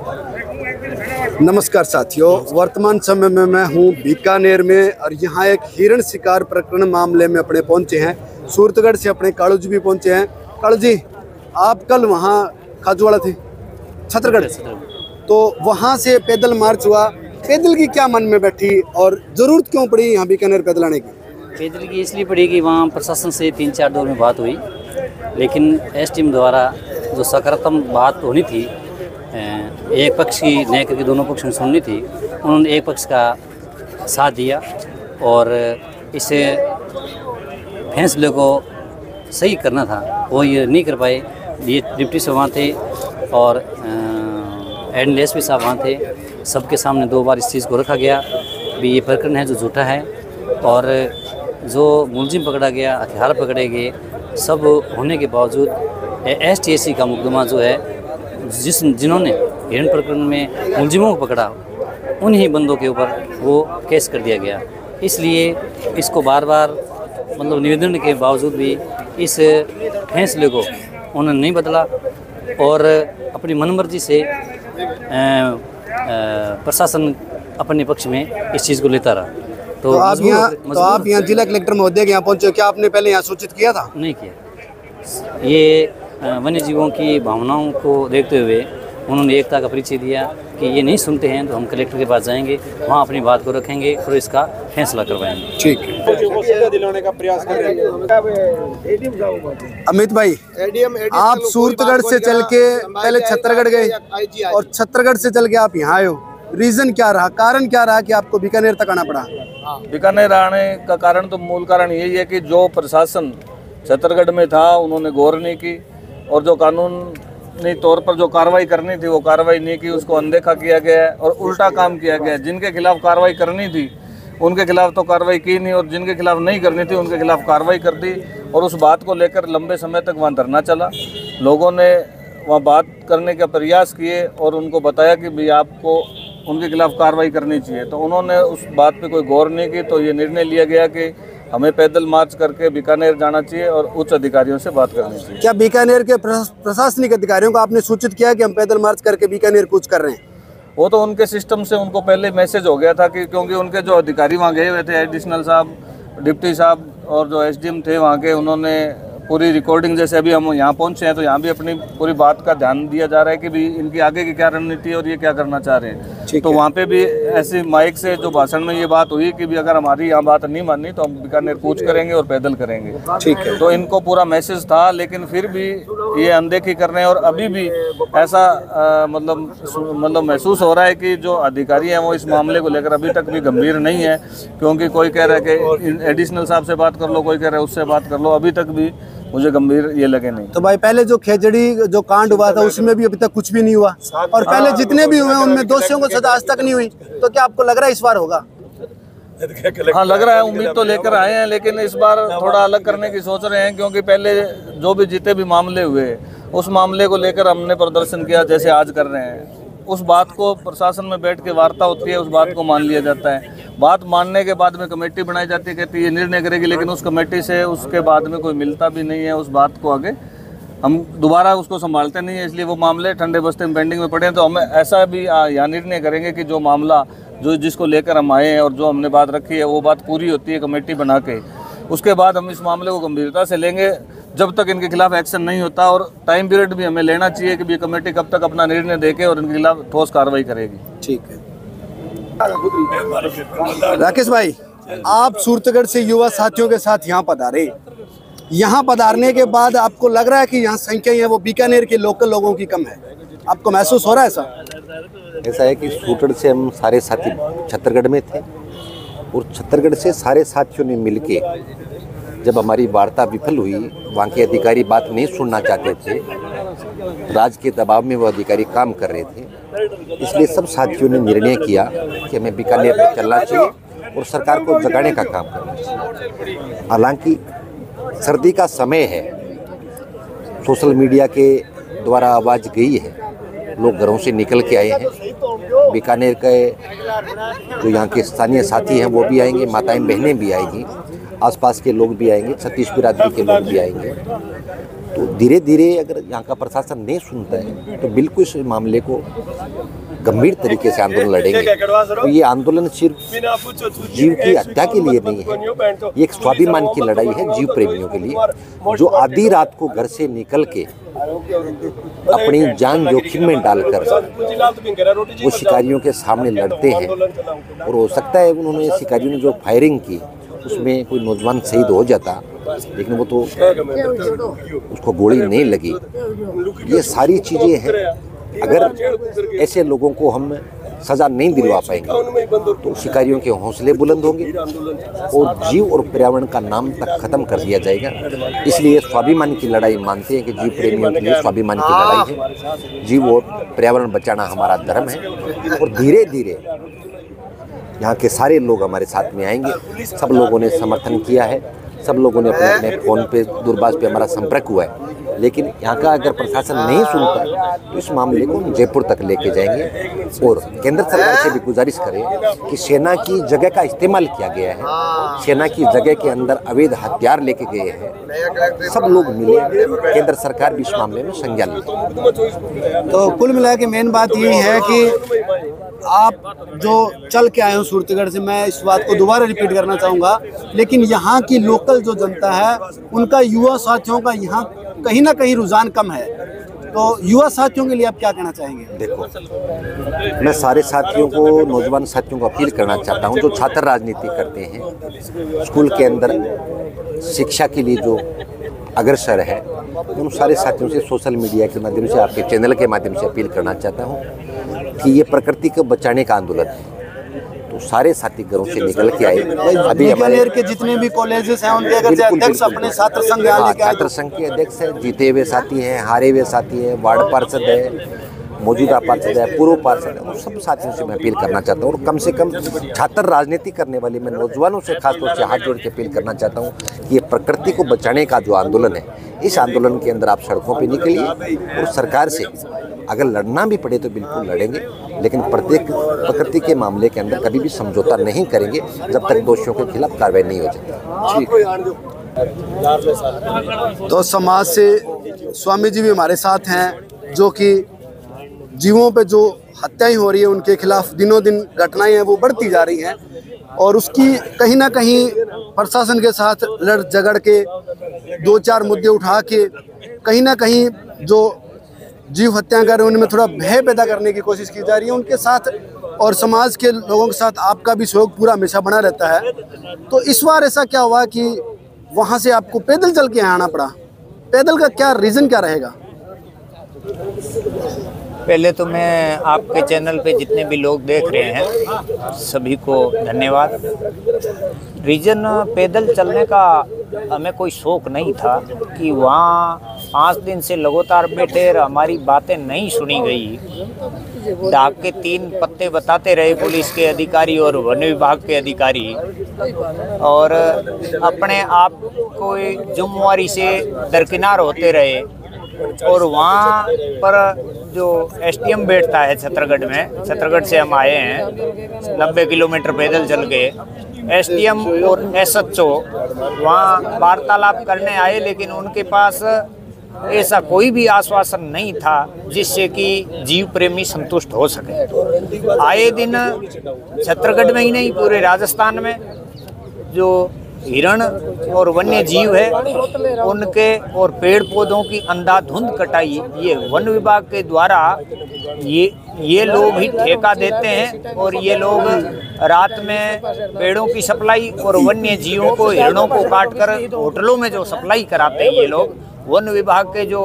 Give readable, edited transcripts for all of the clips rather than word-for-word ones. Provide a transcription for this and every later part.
नमस्कार साथियों, वर्तमान समय में मैं हूं बीकानेर में और यहां एक हिरण शिकार प्रकरण मामले में अपने पहुंचे हैं। सूरतगढ़ से अपने कालू जी भी पहुंचे हैं। कालू जी, आप कल वहां खाजूवाड़ा थे, छत्तरगढ़, तो वहां से पैदल मार्च हुआ। पैदल की क्या मन में बैठी और जरूरत क्यों पड़ी यहाँ बीकानेर पैदल आने की? पैदल की इसलिए पड़ी कि वहाँ प्रशासन से 3-4 दौर में बात हुई, लेकिन एसडीएम द्वारा जो सकारात्मक बात होनी थी, एक पक्ष की न करके दोनों पक्ष में सुननी थी, उन्होंने एक पक्ष का साथ दिया और इसे फैसले को सही करना था, वो ये नहीं कर पाए। ये डिप्टी साहब वहाँ थे और एडीएसपी साहब वहाँ थे। सबके सामने 2 बार इस चीज़ को रखा गया भी ये प्रकरण है जो झूठा है, और जो मुलजिम पकड़ा गया, हथियार पकड़े गए, सब होने के बावजूद एसटीएसी का मुकदमा जो है, जिन्होंने हिरण प्रकरण में मुलजिमों को पकड़ा, उन्हीं बंदों के ऊपर वो केस कर दिया गया। इसलिए इसको बार बार मतलब निवेदन के बावजूद भी इस फैसले को उन्होंने नहीं बदला और अपनी मनमर्जी से प्रशासन अपने पक्ष में इस चीज़ को लेता रहा। तो आप यहाँ जिला कलेक्टर महोदय के यहाँ पहुँचे, क्या आपने पहले यहाँ सूचित किया था? नहीं किया। ये वन्य जीवों की भावनाओं को देखते हुए उन्होंने एकता का परिचय दिया कि ये नहीं सुनते हैं तो हम कलेक्टर के पास जाएंगे, वहाँ अपनी बात को रखेंगे और इसका फैसला करवाएंगे। ठीक है। दिलाने का प्रयास कर रहे हैं। अमित भाई, आप सूरतगढ़ से चल के पहले छत्तरगढ़ गए और छत्तरगढ़ से चल के आप यहाँ आए हो, रीजन क्या रहा, कारण क्या रहा कि आपको बीकानेर तक आना पड़ा? बीकानेर आने का कारण तो मूल कारण यही है कि जो प्रशासन छत्तरगढ़ में था उन्होंने गौर नहीं की और जो कानूनी तौर पर जो कार्रवाई करनी थी वो कार्रवाई नहीं की, उसको अनदेखा किया गया और उल्टा काम किया गया। जिनके खिलाफ कार्रवाई करनी थी उनके खिलाफ तो कार्रवाई की नहीं और जिनके खिलाफ नहीं करनी थी उनके खिलाफ कार्रवाई कर दी, और उस बात को लेकर लंबे समय तक वहाँ धरना चला। लोगों ने वहाँ बात करने का प्रयास किए और उनको बताया कि भाई आपको उनके खिलाफ कार्रवाई करनी चाहिए, तो उन्होंने उस बात पे कोई गौर नहीं की। तो ये निर्णय लिया गया कि हमें पैदल मार्च करके बीकानेर जाना चाहिए और उच्च अधिकारियों से बात करनी चाहिए। क्या बीकानेर के प्रशासनिक अधिकारियों को आपने सूचित किया कि हम पैदल मार्च करके बीकानेर कूच कर रहे हैं? वो तो उनके सिस्टम से उनको पहले मैसेज हो गया था कि क्योंकि उनके जो अधिकारी वहाँ गए हुए थे, एडिशनल साहब, डिप्टी साहब और जो एसडीएम थे वहाँ के, उन्होंने पूरी रिकॉर्डिंग, जैसे अभी हम यहाँ पहुँचे हैं तो यहाँ भी अपनी पूरी बात का ध्यान दिया जा रहा है कि भी इनकी आगे की क्या रणनीति है और ये क्या करना चाह रहे हैं। तो वहाँ पे भी ऐसी माइक से जो भाषण में ये बात हुई कि भी अगर हमारी यहाँ बात नहीं मानी तो हम बीकानेर कूच करेंगे और पैदल करेंगे। ठीक है। तो इनको पूरा मैसेज था, लेकिन फिर भी ये अनदेखी कर रहे हैं और अभी भी ऐसा मतलब महसूस हो रहा है कि जो अधिकारी हैं वो इस मामले को लेकर अभी तक भी गंभीर नहीं है, क्योंकि कोई कह रहा है कि एडिशनल साहब से बात कर लो, कोई कह रहा है उससे बात कर लो, अभी तक भी मुझे गंभीर ये लगे नहीं। तो भाई, पहले जो खेजड़ी जो कांड हुआ था उसमें भी अभी तक कुछ भी नहीं हुआ और पहले जितने भी हुए उनमें दोषियों को सजा आज तक नहीं हुई, तो क्या आपको लग रहा है इस बार होगा? हाँ, लग रहा है, उम्मीद तो लेकर आए हैं, लेकिन इस बार थोड़ा अलग करने की सोच रहे हैं, क्योंकि पहले जो भी जितने भी मामले हुए उस मामले को लेकर हमने प्रदर्शन किया जैसे आज कर रहे हैं। उस बात को प्रशासन में बैठ के वार्ता होती है, उस बात को मान लिया जाता है। बात मानने के बाद में कमेटी बनाई जाती है, कहती है ये निर्णय करेगी, लेकिन उस कमेटी से उसके बाद में कोई मिलता भी नहीं है। उस बात को आगे हम दोबारा उसको संभालते नहीं है, इसलिए वो मामले ठंडे बस्ते में पेंडिंग में पड़े हैं। तो हमें ऐसा भी यहाँ निर्णय करेंगे कि जो मामला जिसको लेकर हम आए हैं और जो हमने बात रखी है वो बात पूरी होती है कमेटी बना के, उसके बाद हम इस मामले को गंभीरता से लेंगे जब तक इनके खिलाफ एक्शन नहीं होता। और टाइम पीरियड भी हमें लेना चाहिए कि ये कमेटी कब तक अपना निर्णय देके और इनके खिलाफ ठोस कार्रवाई करेगी। ठीक है। राकेश भाई, आप सूरतगढ़ से युवा साथियों के साथ यहाँ पधारे, यहाँ पधारने के बाद आपको लग रहा है कि यहाँ संख्या है वो बीकानेर के लोकल लोगों की कम है, आपको महसूस हो रहा है ऐसा? ऐसा है कि सूरतगढ़ से हम सारे साथी छत्तरगढ़ में थे और छत्तरगढ़ से सारे साथियों ने मिलके जब हमारी वार्ता विफल हुई, वहाँ के अधिकारी बात नहीं सुनना चाहते थे, राज के दबाव में वो अधिकारी काम कर रहे थे, इसलिए सब साथियों ने निर्णय किया कि हमें बीकानेर पर चलना चाहिए और सरकार को जगाने का काम करना चाहिए। हालांकि सर्दी का समय है, सोशल मीडिया के द्वारा आवाज़ गई है, लोग घरों से निकल के आए हैं। बीकानेर के जो यहाँ के स्थानीय साथी हैं वो भी आएंगे, माताएं बहनें भी आएंगी, आसपास के लोग भी आएंगे, छत्तीस बिरादरी के लोग भी आएंगे। तो धीरे धीरे अगर यहाँ का प्रशासन नहीं सुनता है तो बिल्कुल इस मामले को गंभीर तरीके से आंदोलन लड़ेंगे। तो ये आंदोलन सिर्फ जीव की हत्या के लिए नहीं है, ये एक स्वाभिमान की लड़ाई है जीव प्रेमियों के लिए, जो आधी रात को घर से निकल के अपनी जान जोखिम में डालकर वो शिकारियों के सामने लड़ते हैं। और हो सकता है उन्होंने शिकारियों ने जो फायरिंग की उसमें कोई नौजवान शहीद हो जाता, लेकिन वो तो उसको गोली नहीं लगी। ये सारी चीज़ें हैं, अगर ऐसे लोगों को हम सज़ा नहीं दिलवा पाएंगे तो शिकारियों के हौसले बुलंद होंगे और जीव और पर्यावरण का नाम तक खत्म कर दिया जाएगा। इसलिए स्वाभिमान की लड़ाई मानते हैं कि जीव प्रेमियों के लिए स्वाभिमान की लड़ाई है, जीव और पर्यावरण बचाना हमारा धर्म है। और धीरे धीरे यहाँ के सारे लोग हमारे साथ में आएंगे। सब लोगों ने समर्थन किया है, सब लोगों ने अपने अपने फ़ोन पे दूरभाष पे हमारा संपर्क हुआ है, लेकिन यहाँ का अगर प्रशासन नहीं सुनता तो इस मामले को जयपुर तक लेके जाएंगे। और केंद्र सरकार से भी गुजारिश करें कि सेना की जगह का इस्तेमाल किया गया है, सेना की जगह के अंदर अवैध हथियार लेके गए हैं, सब लोग मिले, केंद्र सरकार भी इस मामले में संज्ञान ले। तो कुल मिला के मेन बात ये है कि आप जो चल के आए हो सूरतगढ़ से, मैं इस बात को दोबारा रिपीट करना चाहूँगा, लेकिन यहाँ की लोकल जो जनता है उनका युवा साथियों का यहाँ कहीं ना कहीं रुझान कम है। तो युवा साथियों के लिए आप क्या कहना चाहेंगे? देखो, मैं सारे साथियों को, नौजवान साथियों को अपील करना चाहता हूँ जो छात्र राजनीति करते हैं, स्कूल के अंदर शिक्षा के लिए जो अग्रसर है, उन सारे साथियों से सोशल मीडिया के माध्यम से, आपके चैनल के माध्यम से अपील करना चाहता हूँ कि ये प्रकृति को बचाने का आंदोलन है। तो सारे साथी घरों से निकल के आए। अभी बीकानेर के जितने भी कॉलेजेस हैं उनके अगर अध्यक्ष अपने छात्र संघ छात्र संघ के अध्यक्ष हैं, जीते हुए साथी हैं, हारे हुए साथी हैं, वार्ड पार्षद है, मौजूदा पार्षद है, पूर्व पार्षद है, उन सब साथियों से मैं अपील करना चाहता हूँ। और कम से कम छात्र राजनीति करने वाले मैं नौजवानों से खासतौर से हाथ जोड़ के अपील करना चाहता हूँ कि ये प्रकृति को बचाने का जो आंदोलन है, इस आंदोलन के अंदर आप सड़कों पर निकलिए और सरकार से अगर लड़ना भी पड़े तो बिल्कुल लड़ेंगे, लेकिन प्रत्येक प्रकृति के मामले के अंदर कभी भी समझौता नहीं करेंगे जब तक दोषियों के खिलाफ कार्रवाई नहीं हो जाती। तो समाज से स्वामी जी भी हमारे साथ हैं, जो कि जीवों पे जो हत्याएं हो रही है उनके खिलाफ दिनों दिन घटनाएं हैं वो बढ़ती जा रही हैं, और उसकी कहीं ना कहीं प्रशासन के साथ लड़ झगड़ के 2-4 मुद्दे उठा के कहीं ना कहीं जो जीव हत्या कर रहे हैं उनमें थोड़ा भय पैदा करने की कोशिश की जा रही है उनके साथ, और समाज के लोगों के साथ आपका भी सहयोग पूरा हमेशा बना रहता है। तो इस बार ऐसा क्या हुआ कि वहाँ से आपको पैदल चल के आना पड़ा? पैदल का क्या रीज़न क्या रहेगा? पहले तो मैं आपके चैनल पे जितने भी लोग देख रहे हैं सभी को धन्यवाद। रीजन पैदल चलने का हमें कोई शौक नहीं था कि वहाँ 5 दिन से लगातार बैठे और हमारी बातें नहीं सुनी गई। डाक के 3 पत्ते बताते रहे पुलिस के अधिकारी और वन विभाग के अधिकारी, और अपने आप को जिम्मेवारी से दरकिनार होते रहे। और वहाँ पर जो एसडीएम बैठता है छत्तरगढ़ में, छत्तरगढ़ से हम आए हैं 90 किलोमीटर पैदल चल के, एसडीएम और एसएचओ वहाँ वार्तालाप करने आए, लेकिन उनके पास ऐसा कोई भी आश्वासन नहीं था जिससे कि जीव प्रेमी संतुष्ट हो सके। आए दिन छत्तरगढ़ में ही नहीं पूरे राजस्थान में जो हिरण और वन्य जीव है उनके और पेड़ पौधों की अंधाधुंध कटाई, ये वन विभाग के द्वारा ये लोग ही ठेका देते हैं, और ये लोग रात में पेड़ों की सप्लाई और वन्य जीवों को, हिरणों को काटकर होटलों में जो सप्लाई कराते हैं ये लोग। वन विभाग के जो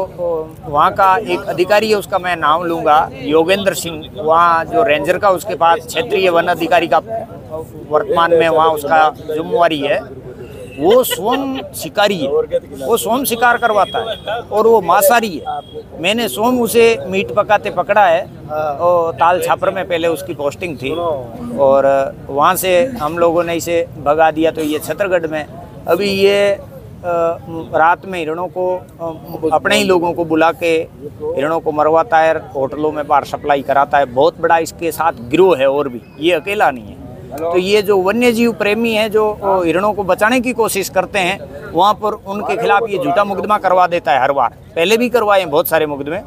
वहाँ का एक अधिकारी है, उसका मैं नाम लूँगा, योगेंद्र सिंह, वहाँ जो रेंजर का उसके पास क्षेत्रीय वन अधिकारी का वर्तमान में वहाँ उसका जिम्मेवारी है, वो स्वयं शिकारी है, वो स्वयं शिकार करवाता है और वो मांसाहारी है। मैंने स्वयं उसे मीट पकाते पकड़ा है, और ताल छापर में पहले उसकी पोस्टिंग थी, और वहाँ से हम लोगों ने इसे भगा दिया। तो ये छत्तरगढ़ में अभी ये रात में हिरणों को अपने ही लोगों को बुला के हिरणों को मरवाता है, होटलों में बाहर सप्लाई कराता है। बहुत बड़ा इसके साथ गिरोह है, और भी ये अकेला नहीं है। तो ये जो वन्य जीव प्रेमी हैं जो हिरणों को बचाने की कोशिश करते हैं, वहाँ पर उनके खिलाफ ये झूठा मुकदमा करवा देता है हर बार। पहले भी करवाए हैं बहुत सारे मुकदमे।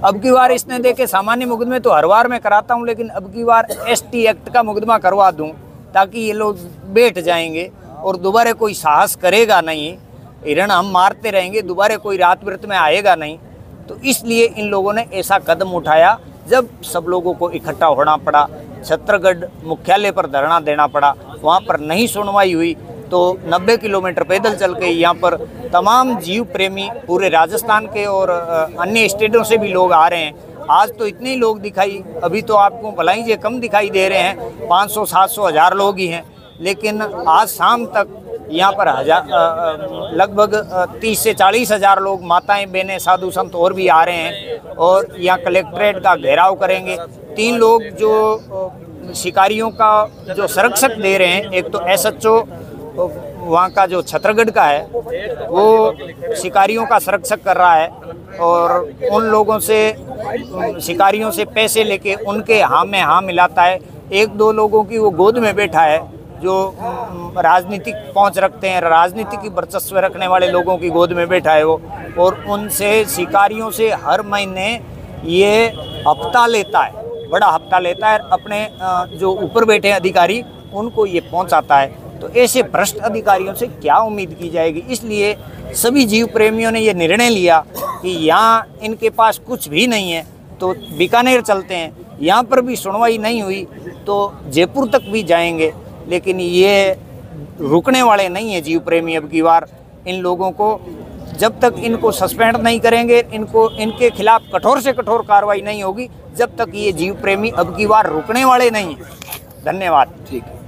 अब की बार इसने देखे सामान्य मुकदमे तो हर बार मैं कराता हूँ, लेकिन अब की बार ST एक्ट का मुकदमा करवा दूँ ताकि ये लोग बैठ जाएंगे और दोबारा कोई साहस करेगा नहीं। हिरण हम मारते रहेंगे, दोबारा कोई रात व्रत में आएगा नहीं। तो इसलिए इन लोगों ने ऐसा कदम उठाया। जब सब लोगों को इकट्ठा होना पड़ा, छत्तरगढ़ मुख्यालय पर धरना देना पड़ा, वहाँ पर नहीं सुनवाई हुई तो 90 किलोमीटर पैदल चल के यहाँ पर तमाम जीव प्रेमी पूरे राजस्थान के और अन्य स्टेटों से भी लोग आ रहे हैं। आज तो इतने ही लोग दिखाई, अभी तो आपको भलाई ये कम दिखाई दे रहे हैं, 500, 700, 1000 लोग ही हैं। लेकिन आज शाम तक यहाँ पर लगभग 30 से 40 हज़ार लोग, माताएं, बहनें, साधु संत और भी आ रहे हैं और यहाँ कलेक्ट्रेट का घेराव करेंगे। 3 लोग जो शिकारियों का जो संरक्षक दे रहे हैं, एक तो SHO वहाँ का जो छत्तरगढ़ का है वो शिकारियों का संरक्षक कर रहा है और उन लोगों से, शिकारियों से पैसे लेके उनके हाँ में हाँ मिलाता है। 1-2 लोगों की वो गोद में बैठा है जो राजनीतिक पहुंच रखते हैं, राजनीति की वर्चस्व रखने वाले लोगों की गोद में बैठा है वो, और उनसे, शिकारियों से हर महीने ये हफ्ता लेता है, बड़ा हफ्ता लेता है। अपने जो ऊपर बैठे अधिकारी उनको ये पहुंचाता है। तो ऐसे भ्रष्ट अधिकारियों से क्या उम्मीद की जाएगी। इसलिए सभी जीव प्रेमियों ने ये निर्णय लिया कि यहाँ इनके पास कुछ भी नहीं है तो बीकानेर चलते हैं। यहाँ पर भी सुनवाई नहीं हुई तो जयपुर तक भी जाएंगे। लेकिन ये रुकने वाले नहीं है जीव प्रेमी। अब की बार इन लोगों को जब तक इनको सस्पेंड नहीं करेंगे, इनके खिलाफ कठोर से कठोर कार्रवाई नहीं होगी, जब तक ये जीव प्रेमी अब की बार रुकने वाले नहीं हैं। धन्यवाद। ठीक है।